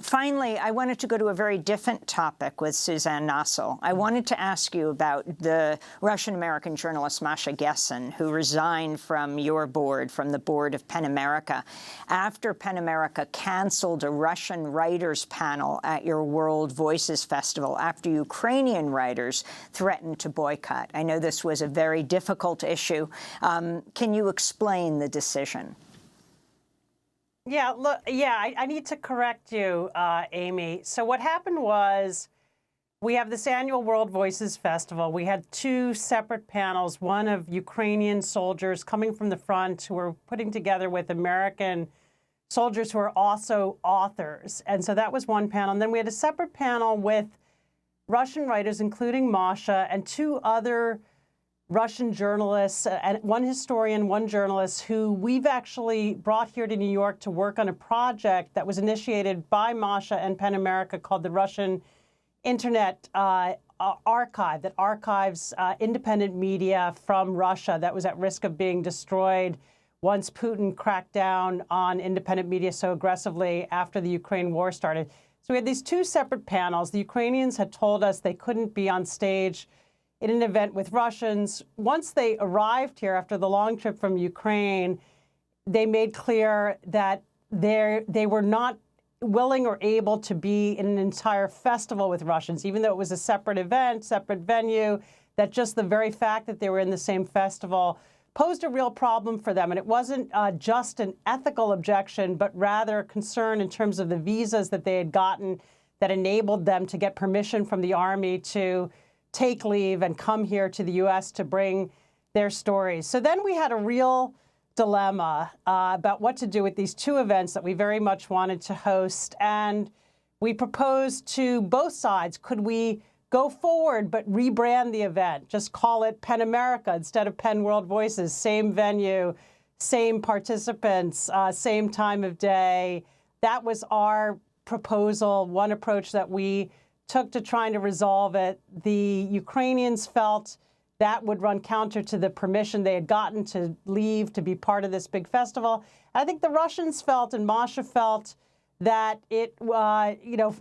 Finally, I wanted to go to a very different topic with Suzanne Nossel. I wanted to ask you about the Russian-American journalist Masha Gessen, who resigned from your board, from the board of PEN America, after PEN America canceled a Russian writers panel at your World Voices Festival after Ukrainian writers threatened to boycott. I know this was a very difficult issue. Can you explain the decision? Yeah, look, I need to correct you, Amy. So what happened was we have this annual World Voices Festival. We had two separate panels, one of Ukrainian soldiers coming from the front who were putting together with American soldiers who are also authors. And so that was one panel. And then we had a separate panel with Russian writers, including Masha, and two other Russian journalists, and one historian, one journalist, who we've actually brought here to New York to work on a project that was initiated by Masha and PEN America called the Russian Internet Archive, that archives independent media from Russia that was at risk of being destroyed once Putin cracked down on independent media so aggressively after the Ukraine war started. So we had these two separate panels. The Ukrainians had told us they couldn't be on stage in an event with Russians. Once they arrived here after the long trip from Ukraine, they made clear that they were not willing or able to be in an entire festival with Russians, even though it was a separate event, separate venue, that just the very fact that they were in the same festival posed a real problem for them. And it wasn't just an ethical objection, but rather a concern in terms of the visas that they had gotten that enabled them to get permission from the Army to take leave and come here to the U.S. to bring their stories. So then we had a real dilemma about what to do with these two events that we very much wanted to host. And we proposed to both sides, could we go forward but rebrand the event, just call it PEN America instead of PEN World Voices, same venue, same participants, same time of day. That was our proposal, one approach that we took to trying to resolve it. The Ukrainians felt that would run counter to the permission they had gotten to leave to be part of this big festival. I think the Russians felt, and Masha felt, that it,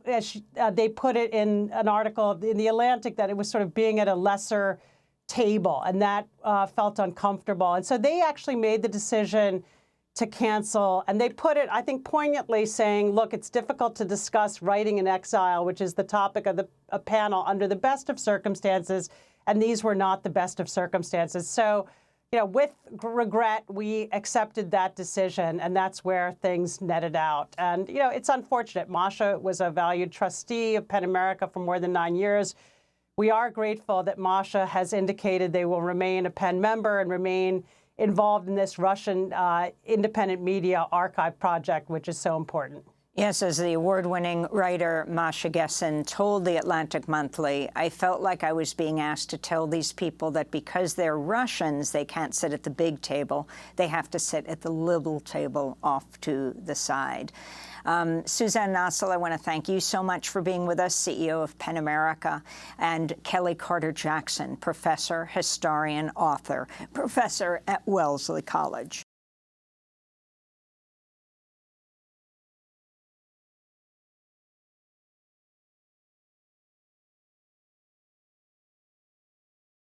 as they put it in an article in The Atlantic, that it was sort of being at a lesser table, and that felt uncomfortable. And so they actually made the decision to cancel, and they put it, I think, poignantly, saying, look, it's difficult to discuss writing in exile, which is the topic of the panel, under the best of circumstances, and these were not the best of circumstances. So, with regret, we accepted that decision, and that's where things netted out. And, it's unfortunate. Masha was a valued trustee of PEN America for more than 9 years. We are grateful that Masha has indicated they will remain a PEN member and remain involved in this Russian independent media archive project, which is so important. Yes, as the award-winning writer Masha Gessen told The Atlantic Monthly, I felt like I was being asked to tell these people that because they're Russians, they can't sit at the big table. They have to sit at the little table off to the side. Suzanne Nossel, I want to thank you so much for being with us, CEO of PEN America, and Kelly Carter-Jackson, professor, historian, author, professor at Wellesley College.